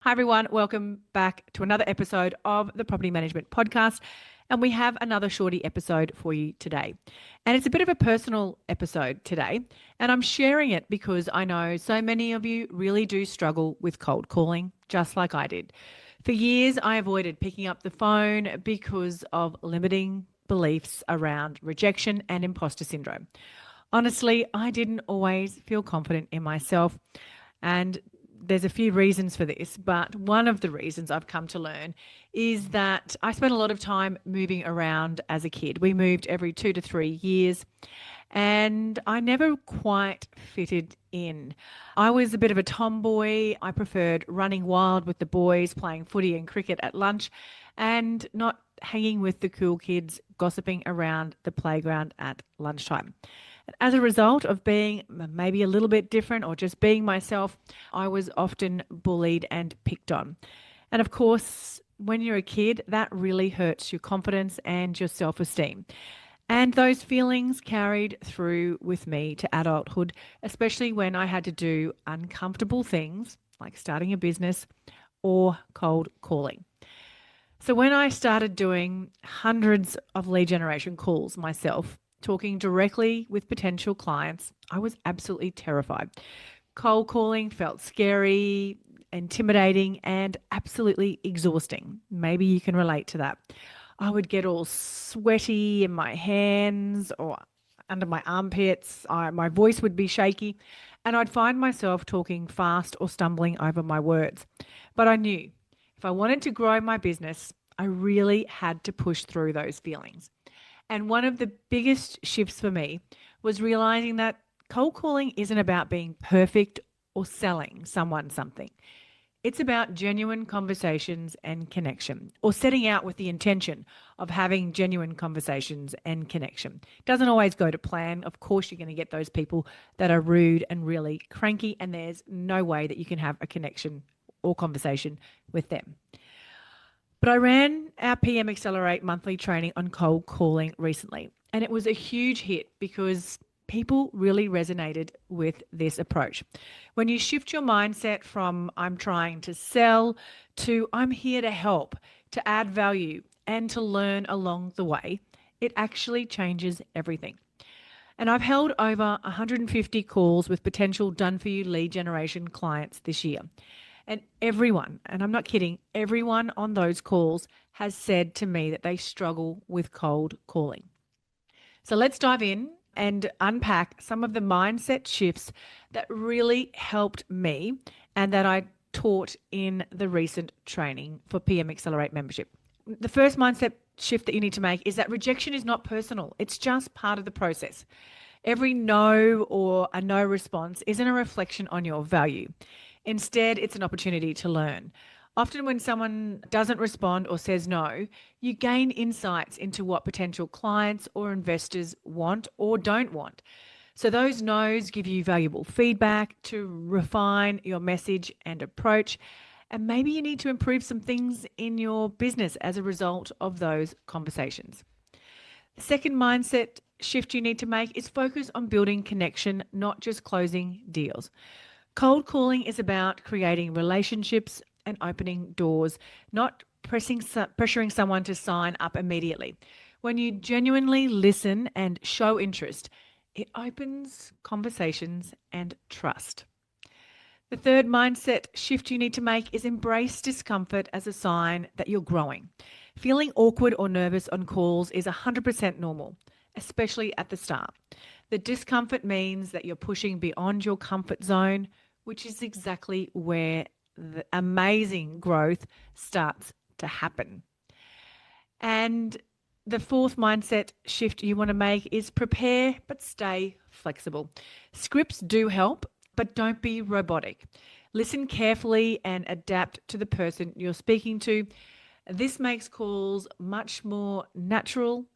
Hi, everyone. Welcome back to another episode of the Property Management Podcast. And we have another shorty episode for you today. And it's a bit of a personal episode today. And I'm sharing it because I know so many of you really do struggle with cold calling, just like I did. For years, I avoided picking up the phone because of limiting beliefs around rejection and imposter syndrome. Honestly, I didn't always feel confident in myself. And there's a few reasons for this, but one of the reasons I've come to learn is that I spent a lot of time moving around as a kid. We moved every 2 to 3 years, and I never quite fitted in. I was a bit of a tomboy. I preferred running wild with the boys, playing footy and cricket at lunch, and not hanging with the cool kids, gossiping around the playground at lunchtime. As a result of being maybe a little bit different or just being myself, I was often bullied and picked on. And of course, when you're a kid, that really hurts your confidence and your self esteem. And those feelings carried through with me to adulthood, especially when I had to do uncomfortable things like starting a business or cold calling. So when I started doing hundreds of lead generation calls myself, talking directly with potential clients, I was absolutely terrified. Cold calling felt scary, intimidating, and absolutely exhausting. Maybe you can relate to that. I would get all sweaty in my hands or under my armpits. My voice would be shaky, and I'd find myself talking fast or stumbling over my words. But I knew if I wanted to grow my business, I really had to push through those feelings. And one of the biggest shifts for me was realizing that cold calling isn't about being perfect or selling someone something. It's about genuine conversations and connection, or setting out with the intention of having genuine conversations and connection. It doesn't always go to plan. Of course, you're going to get those people that are rude and really cranky, and there's no way that you can have a connection or conversation with them. But I ran our PM Accelerate monthly training on cold calling recently, and it was a huge hit because people really resonated with this approach. When you shift your mindset from I'm trying to sell to I'm here to help, to add value, and to learn along the way, it actually changes everything. And I've held over 150 calls with potential done for you lead generation clients this year. And everyone, and I'm not kidding, everyone on those calls has said to me that they struggle with cold calling. So let's dive in and unpack some of the mindset shifts that really helped me and that I taught in the recent training for PM Accelerate membership. The first mindset shift that you need to make is that rejection is not personal. It's just part of the process. Every no or a no response isn't a reflection on your value. Instead, it's an opportunity to learn. Often when someone doesn't respond or says no, you gain insights into what potential clients or investors want or don't want. So those no's give you valuable feedback to refine your message and approach. And maybe you need to improve some things in your business as a result of those conversations. The second mindset shift you need to make is focus on building connection, not just closing deals. Cold calling is about creating relationships and opening doors, not pressuring someone to sign up immediately. When you genuinely listen and show interest, it opens conversations and trust. The third mindset shift you need to make is embrace discomfort as a sign that you're growing. Feeling awkward or nervous on calls is 100% normal, especially at the start. The discomfort means that you're pushing beyond your comfort zone, which is exactly where the amazing growth starts to happen. And the fourth mindset shift you want to make is prepare but stay flexible. Scripts do help, but don't be robotic. Listen carefully and adapt to the person you're speaking to. This makes calls much more natural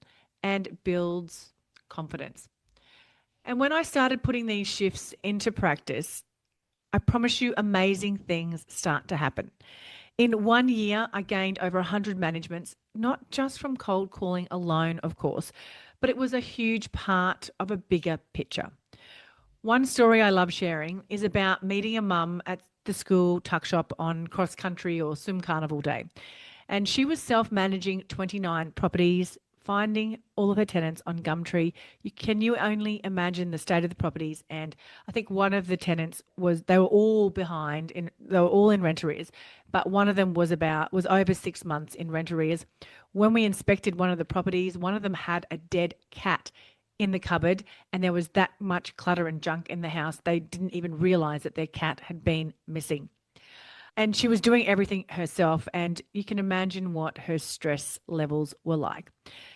and builds confidence. And when I started putting these shifts into practice, I promise you amazing things start to happen. In 1 year, I gained over 100 managements, not just from cold calling alone, of course, but it was a huge part of a bigger picture. One story I love sharing is about meeting a mum at the school tuck shop on cross country or swim carnival day. And she was self-managing 29 properties, finding all of her tenants on Gumtree. Can you only imagine the state of the properties? And I think one of the tenants they were all they were all in rent arrears, but one of them was over 6 months in rent arrears. When we inspected one of the properties, one of them had a dead cat in the cupboard, and there was that much clutter and junk in the house. They didn't even realize that their cat had been missing. And she was doing everything herself, and you can imagine what her stress levels were like.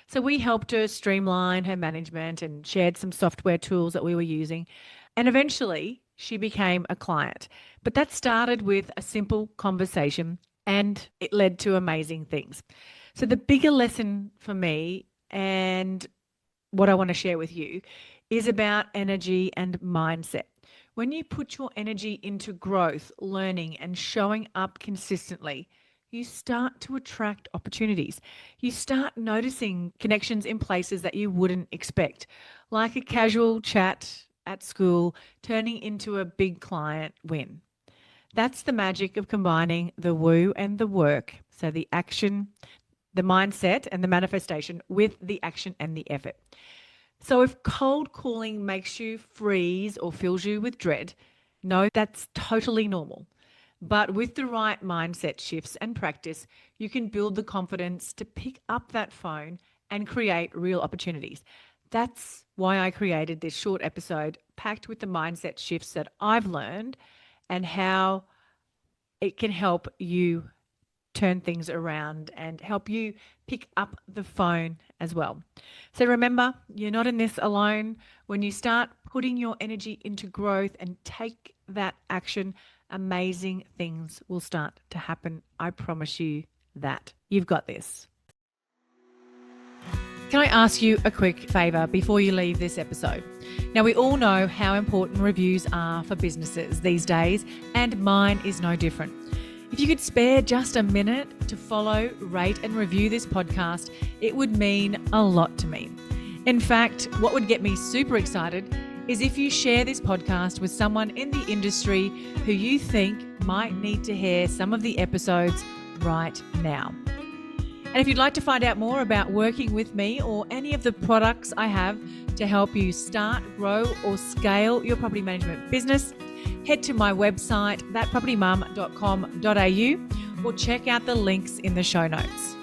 So we helped her streamline her management and shared some software tools that we were using. And eventually she became a client. But that started with a simple conversation, and it led to amazing things. So the bigger lesson for me, and what I want to share with you, is about energy and mindset. When you put your energy into growth, learning, and showing up consistently, you start to attract opportunities. You start noticing connections in places that you wouldn't expect, like a casual chat at school turning into a big client win. That's the magic of combining the woo and the work. So the action, the mindset and the manifestation with the action and the effort. So if cold calling makes you freeze or fills you with dread, no, that's totally normal. But with the right mindset shifts and practice, you can build the confidence to pick up that phone and create real opportunities. That's why I created this short episode packed with the mindset shifts that I've learned and how it can help you turn things around and help you pick up the phone as well. So remember, you're not in this alone. When you start putting your energy into growth and take that action, amazing things will start to happen. I promise you that. You've got this. Can I ask you a quick favor before you leave this episode? Now, we all know how important reviews are for businesses these days, and mine is no different. If you could spare just a minute to follow, rate and review this podcast, it would mean a lot to me. In fact, what would get me super excited is if you share this podcast with someone in the industry who you think might need to hear some of the episodes right now. And if you'd like to find out more about working with me or any of the products I have to help you start, grow or scale your property management business, head to my website, thatpropertymum.com.au, or check out the links in the show notes.